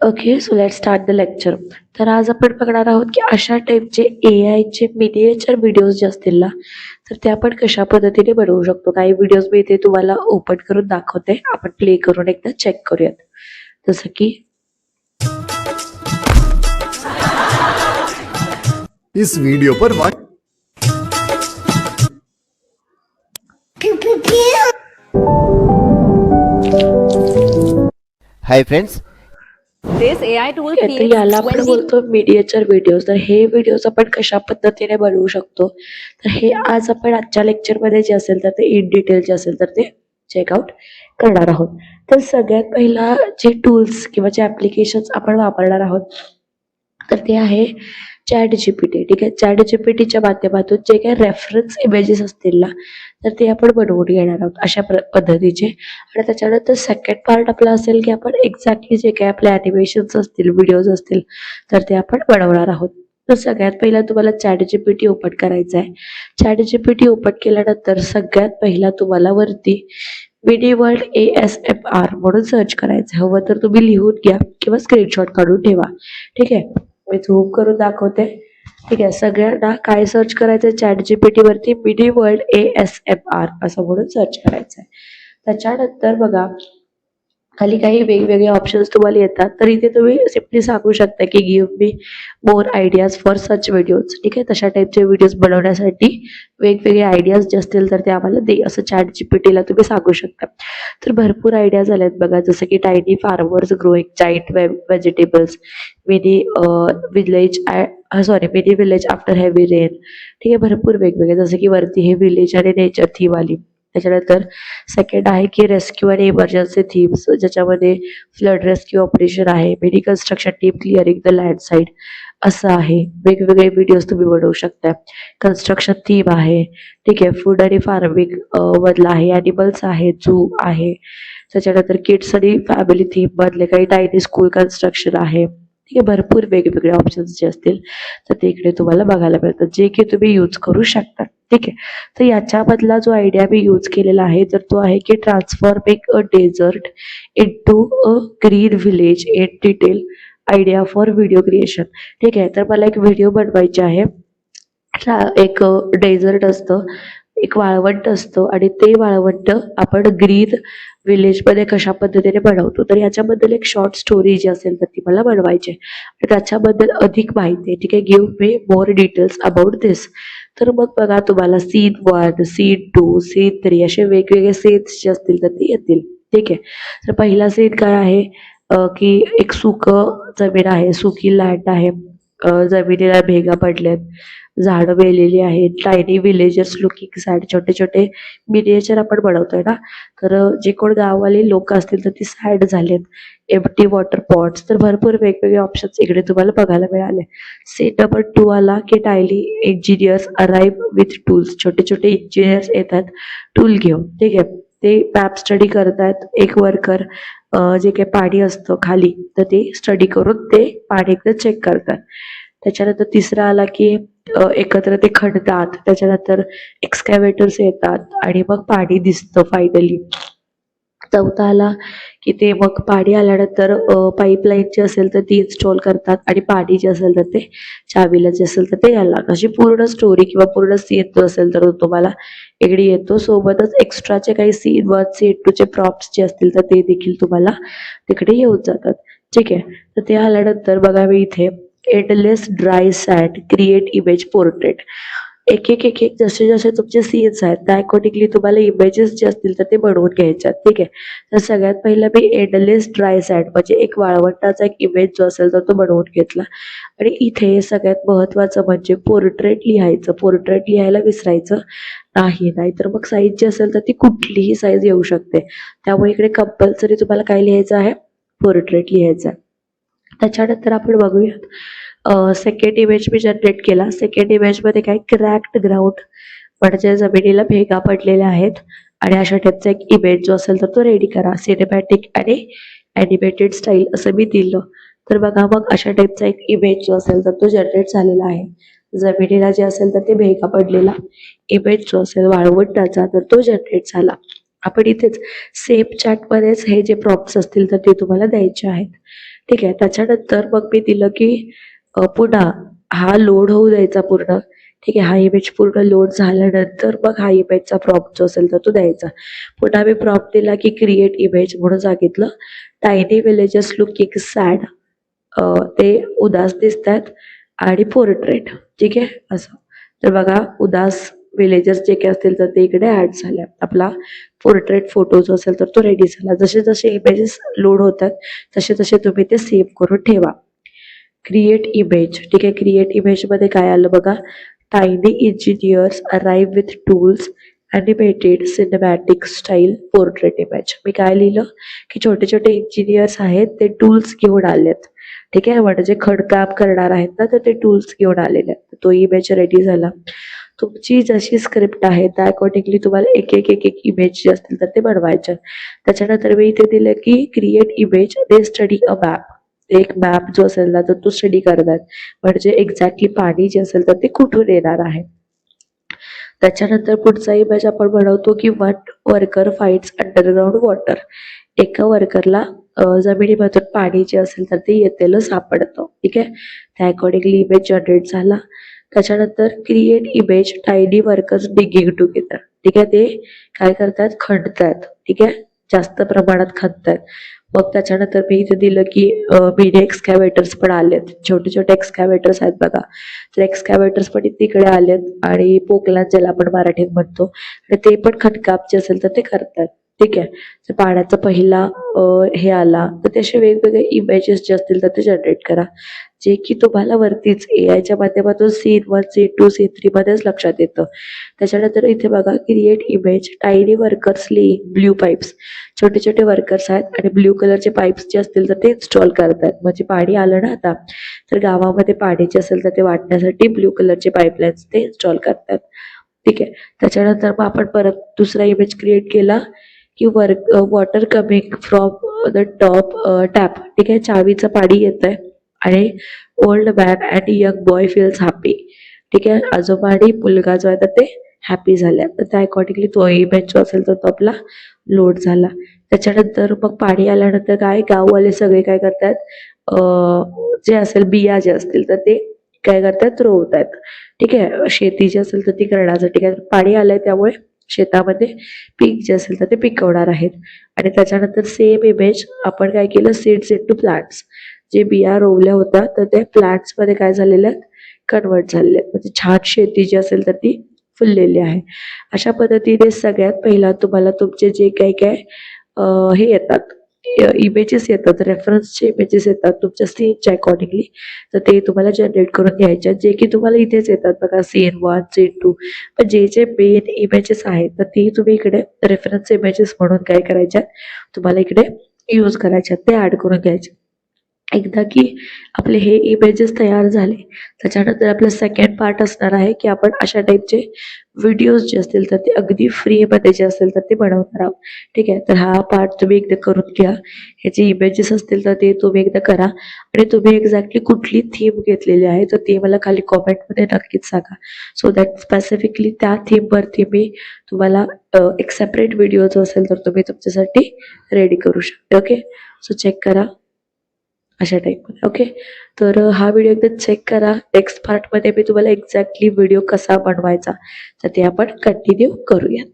Okay, so let's start the lecture. तर आज आपण बघणार आहोत की अशा टाईपचे एआयचे मिनिएचर व्हिडिओज जे असतील ना, तर ते आपण कशा पद्धतीने बनवू शकतो. काही व्हिडिओज मी इथे तुम्हाला ओपन करून दाखवते. आपण प्ले करून एकदा चेक करूयात. जसं की इस वीडियो पर Hi friends, This AI tool तर creates याला आपण 20 बोलतो मिनिएचर व्हिडिओज. तर हे व्हिडिओज आपण कशा पद्धतीने बनवू शकतो, तर हे आज आपण आजच्या लेक्चरमध्ये जे असेल तर ते इन डिटेल जे असेल तर ते चेकआउट करणार आहोत. तर सगळ्यात पहिला जे टूल्स किंवा जे ऍप्लिकेशन्स आपण वापरणार आहोत तर ते आहे चॅट जीपीटी. ठीक आहे, चॅट जीपीटीच्या माध्यमातून जे काही रेफरन्स इमेजेस असतील ना, तर ते आपण बनवून घेणार आहोत अशा पद्धतीचे. आणि त्याच्यानंतर सेकंड पार्ट आपला असेल की आपण एक्झॅक्टली जे काही आपले ॲनिमेशन्स असतील, व्हिडिओज असतील, तर ते आपण बनवणार आहोत. तर सगळ्यात पहिला तुम्हाला चॅट जीपीटी ओपन करायचं आहे. चॅट जीपीटी ओपन केल्यानंतर सगळ्यात पहिला तुम्हाला वरती मिनी वर्ल्ड ASMR म्हणून सर्च करायचं. हवं तर तुम्ही लिहून घ्या किंवा स्क्रीनशॉट काढून ठेवा. ठीक आहे, मी झूम करून दाखवते. ठीक आहे, सगळ्यांना काय सर्च करायचं चॅट जीपीटी वरती मिनी वर्ल्ड ASMR असं म्हणून सर्च करायचं आहे. त्याच्यानंतर बघा खाली काही वेगवेगळे ऑप्शन्स तुम्हाला येतात. तर इथे तुम्ही सिम्पली सांगू शकता की give me more ideas for such videos. ठीक आहे, तशा टाईपचे व्हिडिओज बनवण्यासाठी वेगवेगळे आयडियाज जे असतील तर ते आम्हाला दे असं चॅट जीपीटीला तुम्ही सांगू शकता. तर भरपूर आयडियाज आल्यात बघा, जसं की tiny farmers growing giant vegetables, mini village mini village after heavy rain. ठीक आहे, भरपूर वेगवेगळे, जसं की वरती हे विलेज आणि नेचर थीम आली. त्याच्यानंतर सेकंड आहे की रेस्क्यू आणि इमर्जन्सी थीम्स, ज्याच्यामध्ये फ्लड रेस्क्यू ऑपरेशन आहे, mini construction team clearing the landslide असं आहे. वेगवेगळे व्हिडिओज तुम्ही बनवू शकता. कन्स्ट्रक्शन थीम आहे. ठीक आहे, फूड आणि फार्मिंग मधला आहे, ॲनिमल्स आहे, झू आहे. त्याच्यानंतर किड्स आणि फॅमिली थीम मधले काही टायनी स्कूल कन्स्ट्रक्शन आहे. ठीक आहे, भरपूर वेगवेगळे ऑप्शन्स जे असतील तर ते इकडे तुम्हाला बघायला मिळतात, जे की तुम्ही यूज करू शकता. ठीक आहे, तर याच्यामधला जो आयडिया मी यूज केलेला आहे तर तो आहे की transforming a desert into a green village in detail idea for video creation. ठीक आहे, तर मला एक व्हिडिओ बनवायची आहे. एक डेझर्ट असतं, एक वाळवंट असतं आणि ते वाळवंट आपण ग्रीन विलेजमध्ये कशा पद्धतीने बनवतो, तर याच्याबद्दल एक शॉर्ट स्टोरी जी असेल तर ती मला बनवायची आहे. तर त्याच्याबद्दल अधिक माहिती आहे. ठीक आहे, give me more details about this. तर मग बघा तुम्हाला सीन 1, सीन 2, सीन 3 असे वेगवेगळे सीन्स जे असतील तर ते येतील. ठीक आहे, तर पहिला सीन काय आहे की एक जमीन आहे, सुकी लँड आहे. जमिनीला भेगा पडल्यात, झाडं वेलेली आहेत, टायनी विलेजर्स लुकिंग सॅड, छोटे छोटे मिनिएचर आपण बनवतोय ना, तर जे कोण गाववाले लोक असतील तर ती सॅड झालेत. एम्प्टी वॉटर पॉट्स, तर भरपूर वेगवेगळे ऑप्शन्स इकडे तुम्हाला बघायला मिळाले. सीन नंबर 2 आला की tiny engineers arrive with tools, छोटे छोटे इंजिनियर्स येतात टूल घेऊन. ठीक आहे, ते मॅप स्टडी करतात. एक वर्कर जे काही पाणी असतं खाली तर ते स्टडी करून ते पाणी एकदा चेक करतात. त्याच्यानंतर तिसरा आला की एकत्र ते खणतात. त्याच्यानंतर एक्सकॅव्हेटर्स येतात आणि मग पाणी दिसतं फायनली. चौथा आला की ते मग पाणी आल्यानंतर पाईपलाईन जी असेल तर ती इन्स्टॉल करतात आणि पाणी जे असेल तर ते चावीला जे असेल तर ते यायला लागतं. अशी पूर्ण स्टोरी किंवा पूर्ण सीन जो असेल तर तो तुम्हाला इकडे येतो. सोबतच एक्स्ट्राचे काही सीन 1, सीन 2 चे प्रॉप्स जे असतील तर ते देखील तुम्हाला तिकडे येऊन जातात. ठीक आहे, तर ते आल्यानंतर बघा मी इथे endless dry sand create image portrait, एक एक एक एक जसे जसे तुमचे सीन्स आहेत त्या अकॉर्डिंगली तुम्हाला इमेजेस जे असतील तर ते बनवून घ्यायचे आहेत. ठीक आहे, तर सगळ्यात पहिलं मी एंडलेस ड्राय सँड म्हणजे एक वाळवंटाचा एक इमेज जो असेल तर तो बनवून घेतला. आणि इथे सगळ्यात महत्वाचं म्हणजे पोर्ट्रेट लिहायचं. पोर्ट्रेट लिहायला विसरायचं नाही, नाहीतर मग साईज जी असेल तर ती कुठलीही साईज येऊ शकते. त्यामुळे इकडे कंपल्सरी तुम्हाला काय लिहायचं आहे, पोर्ट्रेट लिहायचं आहे. त्याच्यानंतर आपण बघूयात सेकंड इमेज मी जनरेट केला. सेकंड इमेजमध्ये काय क्रॅक्ड ग्राउंड म्हणजे जमिनीला भेगा पडलेल्या आहेत आणि अशा टाईपचा एक इमेज जो असेल तर तो रेडी करा. सिनेमॅटिक आणि ॲनिमेटेड स्टाईल असं मी दिलं. तर बघा मग अशा टाईपचा एक इमेज जो असेल तर तो जनरेट झालेला आहे. जमिनीला जे असेल तर ते भेगा पडलेला इमेज जो असेल वाळवंटाचा तर तो जनरेट झाला. आपण इथेच सेम चॅटमध्येच हे जे प्रॉप्स असतील तर ते तुम्हाला द्यायचे आहेत. ठीक आहे. त्याच्यानंतर मग मी दिलं की पुन्हा हा लोड होऊ द्यायचा पूर्ण. ठीक आहे. हा इमेज पूर्ण लोड झाल्यानंतर मग हा इमेजचा प्रॉम्प्ट जो असेल तर तो द्यायचा. पुन्हा मी प्रॉम्प्ट दिला की क्रिएट इमेज म्हणून सांगितलं. टायनी विलेजेस लुकिंग सॅड, ते उदास दिसतात आणि पोर्ट्रेट. ठीक आहे असं. तर बघा उदास विलेजर्स जे काही असतील तर ते इकडे ऍड झाले. आपला पोर्ट्रेट फोटो जो असेल तर तो रेडी झाला. जसे जसे इमेजेस लोड होतात तसे तसे तुम्ही ते सेव्ह करून ठेवा. Create image. ठीक आहे. क्रिएट इमेज मध्ये काय आलं बघा. Tiny engineers arrive with tools animated cinematic style portrait image. मी काय लिहिलं की छोटे छोटे इंजिनियर्स आहेत ते टूल्स घेऊन आलेत. ठीक आहे. म्हणजे खडकाम करणार आहेत ना तर ते टूल्स घेऊन आलेले आहेत. तो इमेज रेडी झाला. तुमची जशी स्क्रिप्ट आहे त्या अकॉर्डिंगली तुम्हाला एक एक एक एक इमेज जे असतील तर ते बनवायचे. त्याच्यानंतर मी इथे दिलं की create image they study a map. एक मॅप जो असेल ना तर तो स्टडी करतात. म्हणजे एक्झॅक्टली पाणी जे असेल तर ते कुठून येणार आहे. त्याच्यानंतर पुढचा इमेज आपण बनवतो की one worker fights underground water. एका वर्करला जमिनीमधून पाणी जे असेल तर ते येतेलं सापडतं. ठीक आहे. त्या अकॉर्डिंगली इमेज जनरेट झाला. त्याच्यानंतर create image tiny workers digging together. ठीक आहे. ते काय करतात खणतात. ठीक आहे. जास्त प्रमाणात खणतात. मग त्याच्यानंतर मी इथे दिलं की मिनी एक्सकॅव्हेटर्स पण आलेत. छोटे छोटे एक्सकॅव्हेटर्स आहेत बघा. तर एक्सकॅव्हेटर्स पण तिकडे आलेत आणि पोकलान ज्याला आपण मराठीत म्हणतो आणि ते पण खणकाम जे असेल तर ते करतात. ठीक आहे. तर पाण्याचा पहिला हे आला तर त्याचे वेगवेगळे इमेजेस जे असतील तर ते जनरेट करा. जे की तुम्हाला वरतीच AI च्या माध्यमातून सीन 1 सीन 2 सीन 3 मध्येच लक्षात येतं. त्याच्यानंतर इथे बघा create image tiny workers laying blue pipes. छोटे छोटे वर्कर्स आहेत आणि ब्ल्यू कलरचे पाईप्स जे असतील तर ते इन्स्टॉल करतात. म्हणजे पाणी आलं ना आता तर गावामध्ये पाणी जे असेल तर ते वाटण्यासाठी ब्ल्यू कलरचे पाईपलाईन्स ते इन्स्टॉल करतात. ठीक आहे. त्याच्यानंतर मग आपण परत दुसरा इमेज क्रिएट केला की water coming from the top tap. ठीक आहे. चावीचं पाणी येतंय आणि old man and young boy feels happy. ठीक आहे. आजोबा आणि मुलगा जो आहे तर ते हॅपी झाले. तर त्या अकॉर्डिंगली तो इमेज जो असेल तर तो आपला लोड झाला. त्याच्यानंतर मग पाणी आल्यानंतर काय गाववाले सगळे काय करतात जे असेल बिया जे असतील तर ते काय करतात रोवतात. ठीक आहे. शेती जी असेल तर ती करण्यासाठी काय पाणी आलंय त्यामुळे शेतामध्ये पीक जे असेल तर ते पिकवणार आहेत. आणि त्याच्यानंतर सेम इमेज आपण काय केलं सीड्स इंटू प्लांट्स. जे बिया रोवल्या होत्या तर त्या प्लांट्स मध्ये काय झालेलं आहे कन्वर्ट झालेले आहेत. म्हणजे छान शेती जी असेल तर ती फुललेली आहे. अशा पद्धतीने सगळ्यात पहिला तुम्हाला तुमचे जे काही काय हे येतात इमेजेस येतात रेफरन्सचे इमेजेस येतात तुमच्या सीनच्या अकॉर्डिंगली तर ते तुम्हाला जनरेट करून घ्यायचे जे की तुम्हाला इथेच येतात बघा सीन 1 सीन 2. पण जे जे मेन इमेजेस आहेत तर ती तुम्ही इकडे रेफरन्स इमेजेस म्हणून काय करायच्या तुम्हाला इकडे यूज करायच्या ते ऍड करून घ्यायचे. एकदा की आपले हे इमेजेस तयार झाले त्याच्यानंतर आपलं सेकंड पार्ट असणार आहे की आपण अशा टाईपचे व्हिडिओज जे असतील तर ते अगदी फ्रीमध्ये जे असेल तर ते बनवणार आहोत. ठीक आहे. तर हा पार्ट तुम्ही एकदा करून घ्या. ह्याचे इमेजेस असतील तर ते तुम्ही एकदा करा आणि तुम्ही एक्झॅक्टली कुठली थीम घेतलेली आहे तर ती मला खाली कॉमेंटमध्ये नक्कीच सांगा. सो दॅट स्पेसिफिकली त्या थीमवरती मी तुम्हाला एक सेपरेट व्हिडिओ जो असेल तर तुम्ही तुमच्यासाठी रेडी करू शकता. ओके. सो चेक करा अशा टाईपमध्ये. ओके. तर हा व्हिडिओ एकदा चेक करा. नेक्स्ट पार्टमध्ये मी तुम्हाला एक्झॅक्टली व्हिडिओ कसा बनवायचा तर ते आपण कंटिन्यू करूयात.